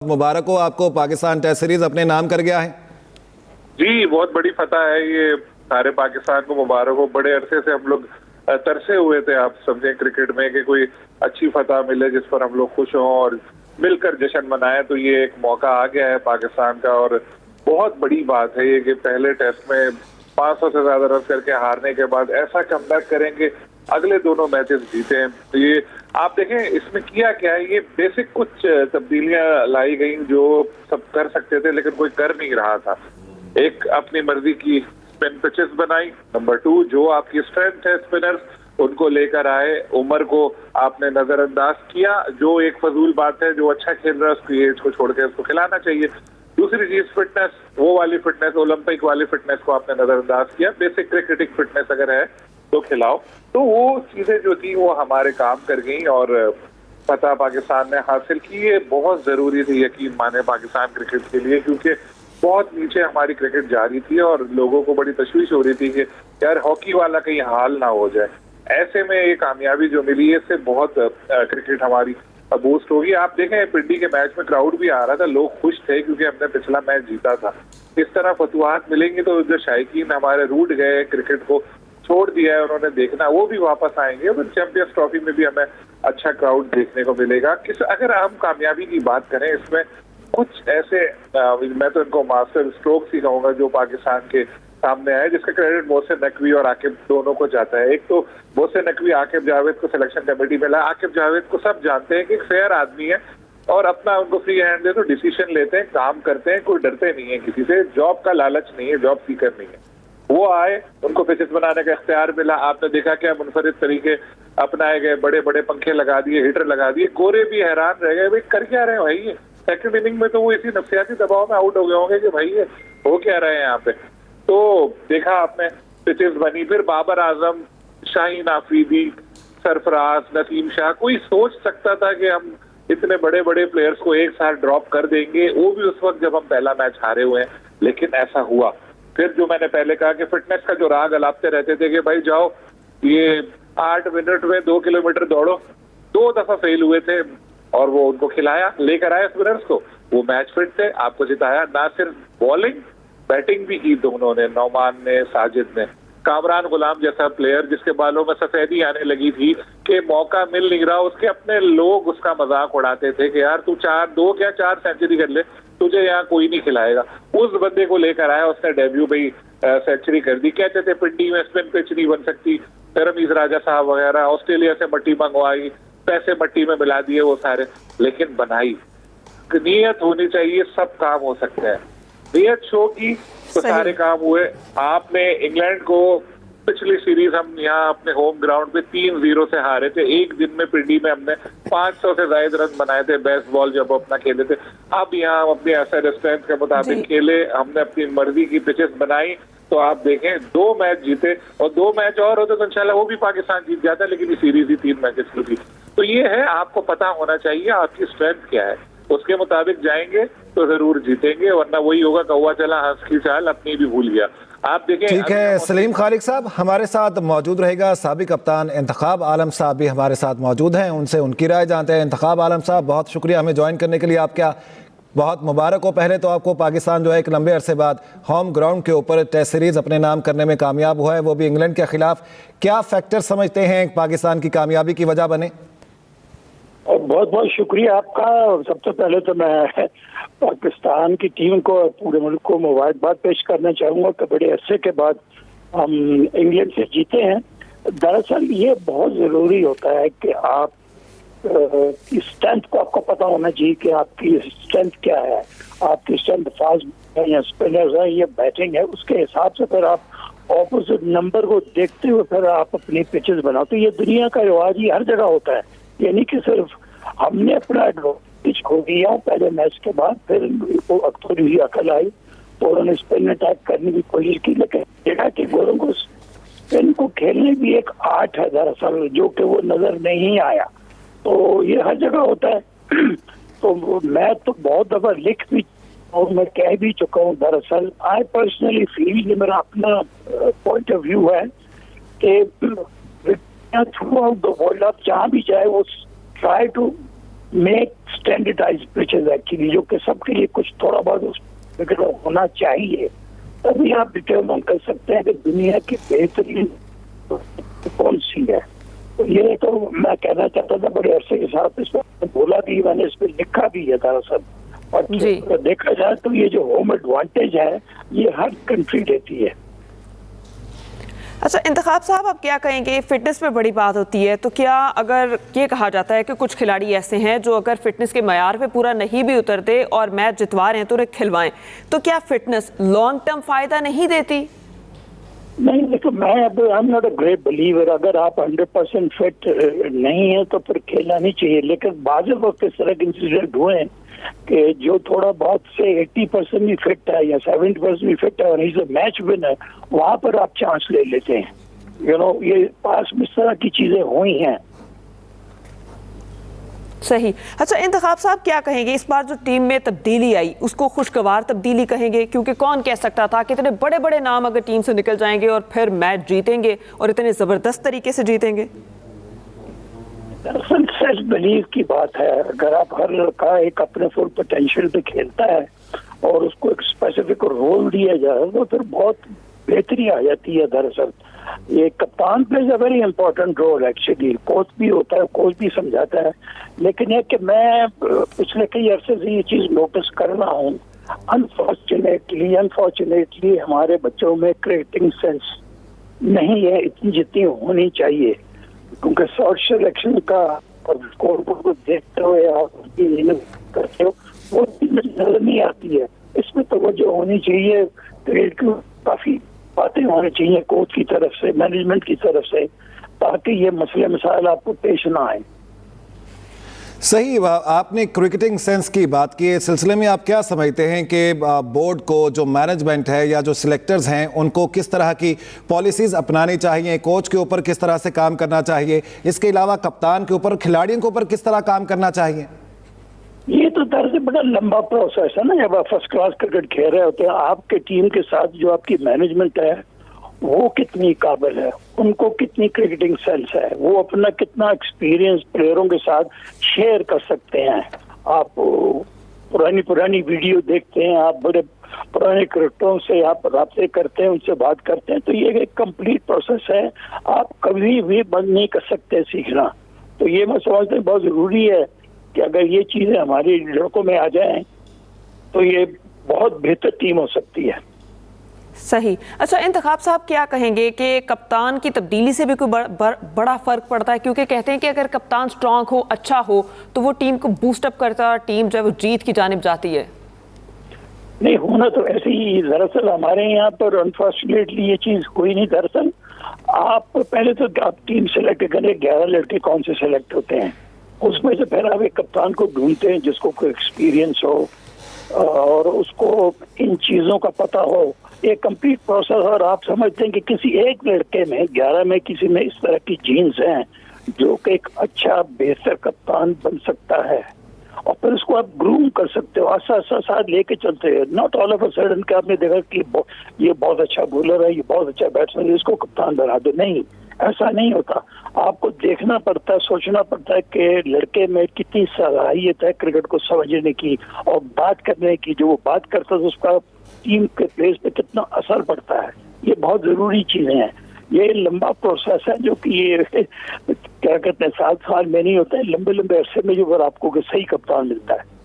मुबारक हो आपको, Pakistan test series अपने नाम कर गया है। जी, बहुत बड़ी फतह है ये। सारे पाकिस्तान को मुबारक हो। बड़े अरसे से हम लोग तरसे हुए थे, आप समझे, क्रिकेट में कि कोई अच्छी फतह मिले जिस पर हम लोग खुश हों और मिलकर जश्न मनाएं। तो ये एक मौका आ गया है पाकिस्तान का और बहुत बड़ी बात है ये कि पहले टेस्ट में 500 से ज्यादा रन करके हारने के बाद ऐसा कमबैक करेंगे। अगले दोनों मैचेस जीते हैं। तो ये आप देखें इसमें किया क्या है, ये बेसिक कुछ तब्दीलियां लाई गई जो सब कर सकते थे लेकिन कोई कर नहीं रहा था। एक अपनी मर्जी की स्पिन पिचेस बनाई। नंबर 2, जो आपकी स्ट्रेंथ है स्पिनर्स उनको लेकर आए। उमर को आपने नजरअंदाज किया, जो एक फजूल बात है। जो अच्छा खेल रहा है उसकी एज को छोड़ के उसको खिलाना चाहिए। दूसरी चीज फिटनेस, वो वाली फिटनेस, ओलंपिक वाली फिटनेस को आपने नजरअंदाज किया। बेसिक क्रिकेटिंग फिटनेस अगर है तो खिलाओ। तो वो चीजें जो थी वो हमारे काम कर गई और फतह पाकिस्तान ने हासिल की। ये बहुत जरूरी थी, यकीन माने, पाकिस्तान क्रिकेट के लिए, क्योंकि बहुत नीचे हमारी क्रिकेट जा रही थी और लोगों को बड़ी तशवीश हो रही थी कि यार हॉकी वाला कहीं हाल ना हो जाए। ऐसे में ये कामयाबी जो मिली है इससे बहुत क्रिकेट हमारी बूस्ट होगी। आप देखें पिंडी के मैच में क्राउड भी आ रहा था, लोग खुश थे क्योंकि हमने पिछला मैच जीता था। इस तरह फतुहात मिलेंगी तो जो शायकीन हमारे रूठ गए, क्रिकेट को छोड़ दिया है उन्होंने देखना, वो भी वापस आएंगे। तो चैंपियंस ट्रॉफी में भी हमें अच्छा क्राउड देखने को मिलेगा। अगर हम कामयाबी की बात करें इसमें कुछ ऐसे मैं तो इनको मास्टर स्ट्रोक्स ही कहूंगा जो पाकिस्तान के सामने आए, जिसका क्रेडिट मोहसिन नकवी और आकिब दोनों को जाता है। एक तो मोहसिन नकवी आकिब जावेद को सिलेक्शन कमेटी में ला। आकिब जावेद को सब जानते हैं कि एक फेयर आदमी है और अपना उनको फ्री हैंड दे तो डिसीजन लेते हैं, काम करते हैं, कोई डरते नहीं है किसी से। जॉब का लालच नहीं है, जॉब सीकर नहीं है। वो आए, उनको पिचेस बनाने का इख्तियार मिला। आपने देखा क्या मुनफरिद तरीके अपनाए गए, बड़े बड़े पंखे लगा दिए, हीटर लगा दिए। गोरे भी हैरान रह गए, भाई कर क्या रहे हो भाई ये। सेकंड इनिंग में तो वो इसी नफसियाती दबाव में आउट हो गए होंगे कि भाई ये हो क्या रहे हैं यहाँ पे। तो देखा आपने पिचेस बनी, फिर बाबर आजम, शाहीन आफरीदी, सरफराज, नसीम शाह। कोई सोच सकता था कि हम इतने बड़े बड़े प्लेयर्स को एक साथ ड्रॉप कर देंगे, वो भी उस वक्त जब हम पहला मैच हारे हुए हैं, लेकिन ऐसा हुआ। फिर जो मैंने पहले कहा कि फिटनेस का जो राग अलापते रहते थे कि भाई जाओ ये 8 मिनट में 2 किलोमीटर दौड़ो, 2 दफा फेल हुए थे और वो उनको खिलाया, लेकर आए स्पिनर्स को। वो मैच फिट थे, आपको जिताया। ना सिर्फ बॉलिंग, बैटिंग भी की दोनों ने, नौमान ने, साजिद ने। कामरान गुलाम जैसा प्लेयर जिसके बालों में सफेदी आने लगी थी कि मौका मिल नहीं रहा, उसके अपने लोग उसका मजाक उड़ाते थे कि यार तू 4 सेंचुरी कर ले, तुझे यहाँ कोई नहीं खिलाएगा। उस बंदे को लेकर आया, उसने डेब्यू भाई सेंचुरी कर दी। कहते थे पिंडी में स्पिन पिच नहीं बन सकती, रमीज राजा साहब वगैरह, ऑस्ट्रेलिया से मट्टी मंगवाई, पैसे मट्टी में मिला दिए वो सारे, लेकिन बनाई। नीयत होनी चाहिए, सब काम हो सकते हैं। नीयत शो की तो सारे काम हुए। आपने इंग्लैंड को पिछली सीरीज हम यहाँ अपने होम ग्राउंड पे 3-0 से हारे थे। एक दिन में पिंडी में हमने 500 से ज्यादा रन बनाए थे बेस्ट बॉल जब अपना खेले थे। अब यहाँ हम अपने असर स्ट्रेंथ के मुताबिक खेले, हमने अपनी मर्जी की पिचेस बनाई। तो आप देखें 2 मैच जीते और 2 मैच और होते तो इंशाल्लाह वो भी पाकिस्तान जीत जाता, लेकिन ये सीरीज ही 3 मैचेस की थी। तो ये है, आपको पता होना चाहिए आपकी स्ट्रेंथ क्या है, उसके मुताबिक जाएंगे तो जरूर जीतेंगे, वरना वही होगा कौवा चला हंस की चाल, अपनी भी भूल गया। आप देखें। ठीक है, सलीम खालिक साहब हमारे साथ मौजूद रहेगा। साबिक कप्तान इंतखाब आलम साहब भी हमारे साथ मौजूद हैं, उनसे उनकी राय जानते हैं। इंतखाब आलम साहब, बहुत शुक्रिया हमें ज्वाइन करने के लिए। आपका बहुत मुबारक हो। पहले तो आपको पाकिस्तान जो है एक लंबे अरसे बाद होम ग्राउंड के ऊपर टेस्ट सीरीज अपने नाम करने में कामयाब हुआ है, वो भी इंग्लैंड के खिलाफ। क्या फैक्टर समझते हैं पाकिस्तान की कामयाबी की वजह बने? बहुत बहुत शुक्रिया आपका। सबसे पहले तो मैं पाकिस्तान की टीम को, पूरे मुल्क को मुबारकबाद पेश करना चाहूँगा कि बड़े अरसे के बाद हम इंग्लैंड से जीते हैं। दरअसल ये बहुत ज़रूरी होता है कि आप की स्ट्रेंथ को आपको पता होना चाहिए कि आपकी स्ट्रेंथ क्या है। आपकी स्ट्रेंथ फास्ट है या स्पिनर्स है या बैटिंग है, उसके हिसाब से फिर आप ऑपोजिट नंबर को देखते हुए फिर आप अपनी पिचेस बनाओ। तो ये दुनिया का रिवाज ही हर जगह होता है, यानी कि सिर्फ हमने अपना एडवांटेज खो दिया पहले मैच के बाद, फिर वो थोड़ी ही अकल आई तो उन्होंने स्पिन अटैक करने की कोशिश की, लेकिन देखा कि गोरों को स्पिन को खेलने भी एक आर्ट है दरअसल, जो कि वो नजर नहीं आया। तो ये हर जगह होता है। तो मैं तो बहुत दफा लिख भी और मैं कह भी चुका हूँ, दरअसल आई पर्सनली फील, ये मेरा अपना पॉइंट ऑफ व्यू है कि थ्रू आउट द वर्ल्ड आप जहाँ भी जाए वो try to make standardise pitches actually, जो कि सबके लिए कुछ थोड़ा बहुत उस होना चाहिए, तभी आप डिटरमाइन कर सकते हैं कि दुनिया की बेहतरीन कौन सी है। तो ये तो मैं कहना चाहता था बड़े अरसे के साथ, इस पर बोला भी, मैंने इस पर लिखा भी है दरअसल। और देखा जाए तो ये जो होम एडवांटेज है ये हर कंट्री देती है। अच्छा इंतखाब साहब, आप क्या कहेंगे, फिटनेस पे बड़ी बात होती है, तो क्या अगर ये कहा जाता है कि कुछ खिलाड़ी ऐसे हैं जो अगर फिटनेस के मयार पे पूरा नहीं भी उतरते और मैच जितवा रहे हैं तो उन्हें खिलवाएं, तो क्या फिटनेस लॉन्ग टर्म फायदा नहीं देती? नहीं, देखो मैं अब I am not a great believer, अगर आप 100% फिट नहीं है तो फिर खेलना नहीं चाहिए। लेकिन बाज़ वक्त इस तरह के इंसिडेंट हुए कि जो थोड़ा बहुत से 80% भी फिट है या 70% भी फिट है और इज अ मैच विनर, वहां पर आप चांस ले लेते हैं। ये पास में इस तरह की चीजें हुई हैं। सही। अच्छा इंतखाब साहब, क्या कहेंगे इस बार जो टीम में तब्दीली आई उसको खुशगवार तब्दीली कहेंगे? क्योंकि कौन कह सकता था कि इतने बड़े बड़े नाम अगर टीम से निकल जाएंगे और फिर मैच जीतेंगे और इतने जबरदस्त तरीके से जीतेंगे। दरअसल सेल्फ बिलीव की बात है। अगर आप हर लड़का एक अपने फुल पोटेंशियल पे खेलता है और उसको एक स्पेसिफिक रोल दिया जाए तो फिर बहुत बेहतरी आ जाती है। दरअसल ये कप्तान plays a very important role actually, coach भी होता है, कोच भी समझाता है। लेकिन ये कि मैं पिछले कई अरसे से ये चीज नोटिस कर रहा हूँ, अनफॉर्चुनेटली हमारे बच्चों में क्रिकेटिंग सेंस नहीं है इतनी जितनी होनी चाहिए। क्योंकि शॉर्ट सिलेक्शन का और स्कोर को देखते हुए आप करते हो, वो नजर नहीं आती है। इसमें तवज्जो होनी चाहिए, क्रिकेट की काफी बातें होनी चाहिए कोच की तरफ से, मैनेजमेंट की तरफ से, ताकि ये मसले मसाइल आपको पेश ना आए। सही, आपने क्रिकेटिंग सेंस की बात की। इस सिलसिले में आप क्या समझते हैं कि बोर्ड को, जो मैनेजमेंट है या जो सिलेक्टर्स हैं, उनको किस तरह की पॉलिसीज अपनानी चाहिए, कोच के ऊपर किस तरह से काम करना चाहिए, इसके अलावा कप्तान के ऊपर, खिलाड़ियों के ऊपर किस तरह काम करना चाहिए? ये तो दरअसल बड़ा लंबा प्रोसेस है ना। जब आप फर्स्ट क्लास क्रिकेट खेल रहे होते हैं, आपके टीम के साथ जो आपकी मैनेजमेंट है वो कितनी काबिल है, उनको कितनी क्रिकेटिंग सेंस है, वो अपना कितना एक्सपीरियंस प्लेयरों के साथ शेयर कर सकते हैं। आप पुरानी वीडियो देखते हैं, आप बड़े पुराने क्रिकेटरों से आप राब्ते करते हैं, उनसे बात करते हैं, तो ये एक कंप्लीट प्रोसेस है। आप कभी भी बंद नहीं कर सकते सीखना। तो ये मैं समझता हूँ बहुत जरूरी है कि अगर ये चीजें हमारे लड़कों में आ जाएं तो ये बहुत बेहतर टीम हो सकती है। सही। अच्छा इंतखाब साहब, क्या कहेंगे कि कप्तान की तब्दीली से भी कोई बड़ा फर्क पड़ता है? क्योंकि कहते हैं कि अगर कप्तान स्ट्रांग हो, अच्छा हो, तो वो टीम को बूस्टअप करता है, टीम जो है वो जीत की जानिब जाती है। नहीं, होना तो ऐसे ही। दरअसल हमारे यहाँ पर अनफॉर्चुनेटली ये चीज हुई नहीं। दरअसल आप पहले तो आप टीम सेलेक्ट करें, 11 लड़के कौन से सेलेक्ट होते हैं, उसमें से फिर आप एक कप्तान को ढूंढते हैं जिसको कोई एक्सपीरियंस हो और उसको इन चीजों का पता हो। ये कंप्लीट प्रोसेस। और आप समझते हैं कि किसी एक लड़के में, 11 में किसी में इस तरह की जीन्स हैं जो कि एक अच्छा बेहतर कप्तान बन सकता है, और फिर उसको आप ग्रूम कर सकते हो, आसा साथ लेके चलते हैं। Not all of a sudden कि आपने देखा कि ये बहुत अच्छा बॉलर है, ये बहुत अच्छा बैट्समैन है, इसको कप्तान बना दो। नहीं, ऐसा नहीं होता। आपको देखना पड़ता है, सोचना पड़ता है कि लड़के में कितनी सलाहियत है क्रिकेट को समझने की और बात करने की। जो वो बात करता है उसका टीम के प्लेस पे कितना असर पड़ता है। ये बहुत जरूरी चीजें हैं। ये लंबा प्रोसेस है जो कि ये क्या कहते हैं 7 साल में नहीं होता है, लंबे अरसे में जो आपको सही कप्तान मिलता है।